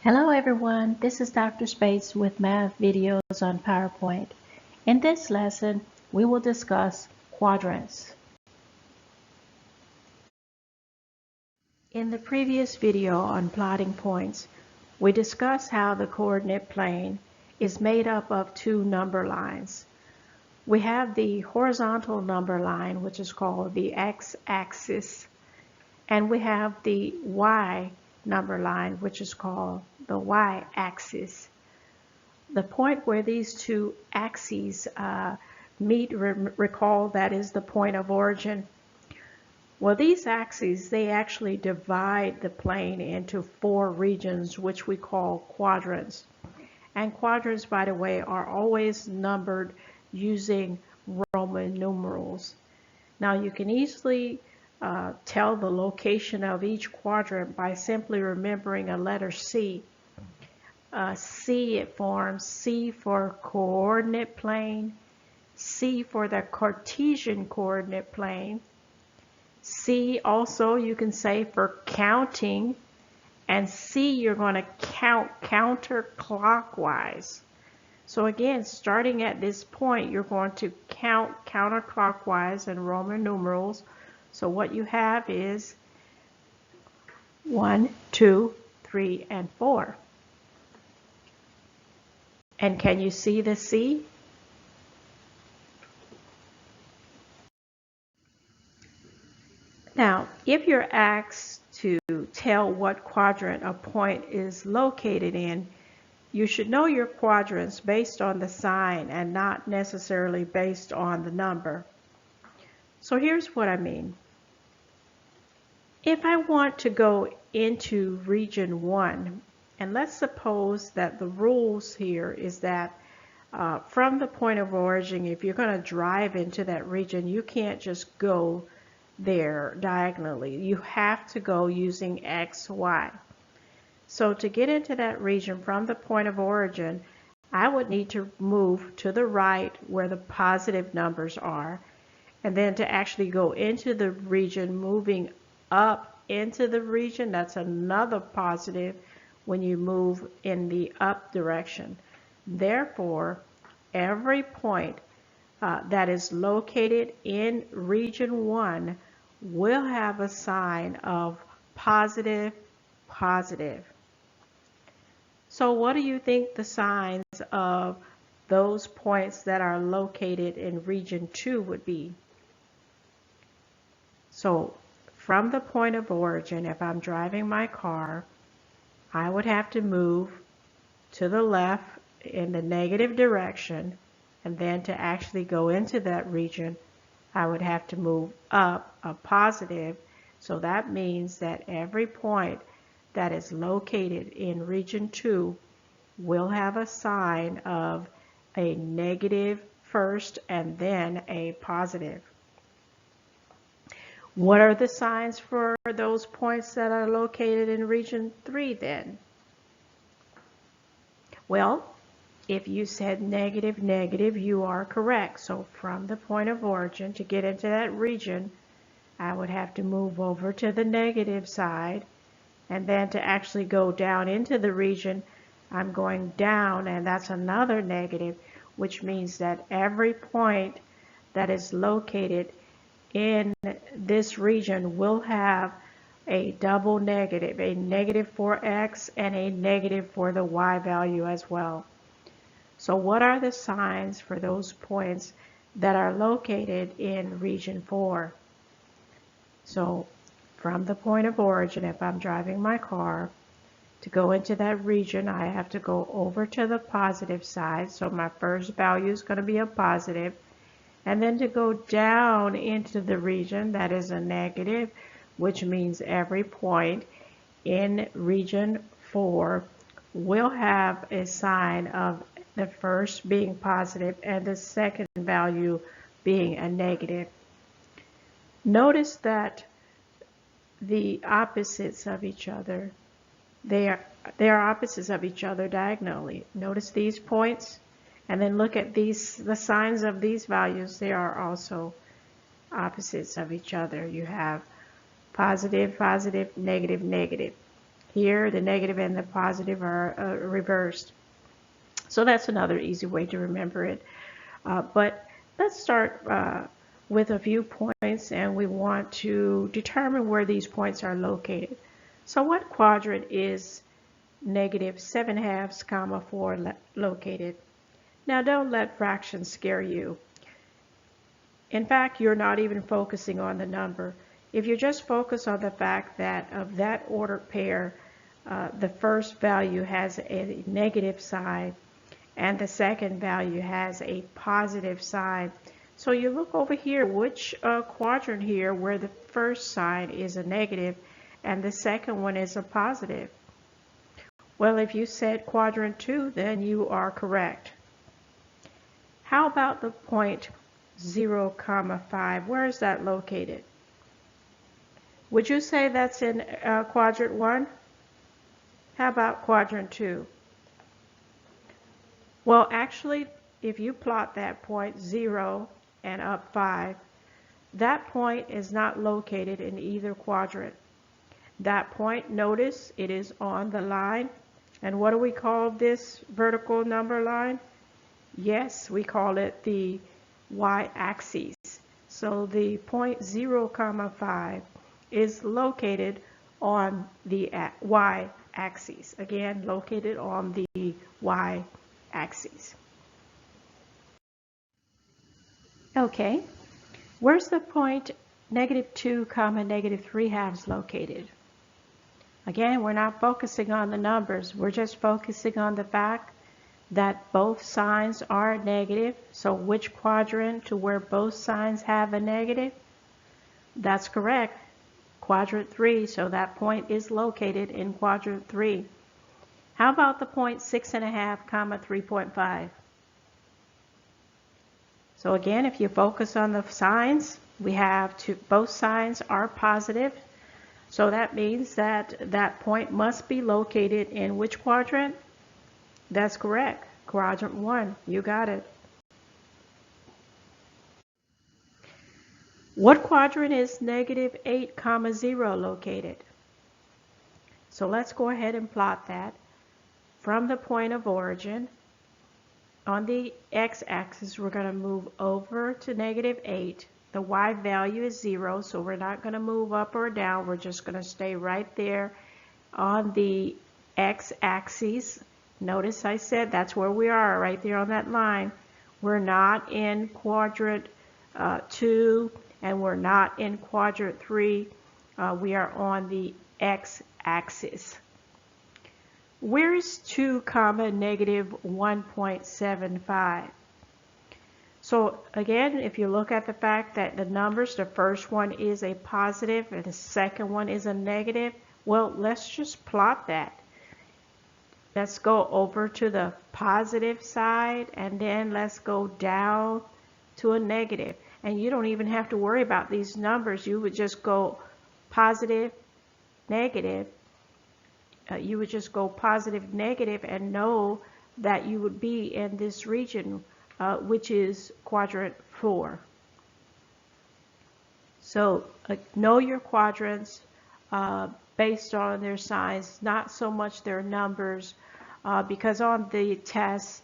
Hello everyone, this is Dr. Speights with math videos on PowerPoint. In this lesson, we will discuss quadrants. In the previous video on plotting points, we discussed how the coordinate plane is made up of two number lines. We have the horizontal number line, which is called the x-axis, and we have the y number line, which is called the y-axis. The point where these two axes meet, recall that is the point of origin. Well, these axes, they actually divide the plane into four regions, which we call quadrants. And quadrants, by the way, are always numbered using Roman numerals. Now, you can easily tell the location of each quadrant by simply remembering a letter C. C, it forms C for coordinate plane, C for the Cartesian coordinate plane, C also you can say for counting, and C you're going to count counterclockwise. So again, starting at this point, you're going to count counterclockwise in Roman numerals. So what you have is 1, 2, 3, and 4. And can you see the C? Now, if you're asked to tell what quadrant a point is located in, you should know your quadrants based on the sign and not necessarily based on the number. So here's what I mean. If I want to go into region 1, and let's suppose that the rules here is that from the point of origin, if you're going to drive into that region, you can't just go there diagonally. You have to go using X, Y. So to get into that region from the point of origin, I would need to move to the right where the positive numbers are, and then to actually go into the region, moving up into the region, that's another positive when you move in the up direction. Therefore, every point that is located in region 1 will have a sign of positive, positive. So what do you think the signs of those points that are located in region 2 would be? So from the point of origin, if I'm driving my car, I would have to move to the left in the negative direction, and then to actually go into that region, I would have to move up a positive. So that means that every point that is located in region 2 will have a sign of a negative first and then a positive. What are the signs for those points that are located in region 3 then? Well, if you said negative, negative, you are correct. So from the point of origin to get into that region, I would have to move over to the negative side, and then to actually go down into the region, I'm going down, and that's another negative, which means that every point that is located in this region will have a double negative, a negative for X and a negative for the Y value as well. So what are the signs for those points that are located in region 4? So from the point of origin, if I'm driving my car, to go into that region, I have to go over to the positive side. So my first value is going to be a positive. And then to go down into the region, that is a negative, which means every point in region 4 will have a sign of the first being positive and the second value being a negative. Notice that the opposites of each other, they are opposites of each other diagonally. Notice these points, and then look at these, the signs of these values. They are also opposites of each other. You have positive, positive, negative, negative. Here, the negative and the positive are reversed. So that's another easy way to remember it. But let's start with a few points, and we want to determine where these points are located. So what quadrant is negative 7/2, 4 located? Now don't let fractions scare you. In fact, you're not even focusing on the number. If you just focus on the fact that of that ordered pair, the first value has a negative sign and the second value has a positive sign. So you look over here, which quadrant here where the first sign is a negative and the second one is a positive? Well, if you said quadrant 2, then you are correct. How about the point 0, 5? Where is that located? Would you say that's in quadrant 1? How about quadrant 2? Well, actually, if you plot that point 0 and up 5, that point is not located in either quadrant. That point, notice, it is on the line. And what do we call this vertical number line? Yes, we call it the y-axis. So the point 0, 5 is located on the y-axis. Again, located on the y-axis. Okay, where's the point -2, -3/2 located? Again, we're not focusing on the numbers. We're just focusing on the fact that both signs are negative. So which quadrant to where both signs have a negative? That's correct. Quadrant 3. So that point is located in quadrant 3. How about the point 6.5, 3.5? So again, if you focus on the signs, we have both signs are positive. So that means that that point must be located in which quadrant? That's correct. Quadrant 1. You got it. What quadrant is -8, 0 located? So let's go ahead and plot that. From the point of origin, on the x-axis, we're going to move over to -8. The y value is 0, so we're not going to move up or down. We're just going to stay right there on the x-axis. Notice I said that's where we are, right there on that line. We're not in quadrant 2, and we're not in quadrant 3. We are on the x-axis. Where is 2, -1.75? So again, if you look at the fact that the numbers, the first one is a positive and the second one is a negative, well, let's just plot that. Let's go over to the positive side and then let's go down to a negative. And you don't even have to worry about these numbers. You would just go positive, negative. You would just go positive, negative, and know that you would be in this region, which is quadrant 4. So know your quadrants based on their signs, not so much their numbers, because on the test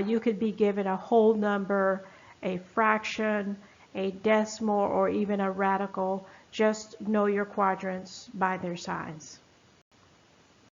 you could be given a whole number, a fraction, a decimal, or even a radical. Just know your quadrants by their signs.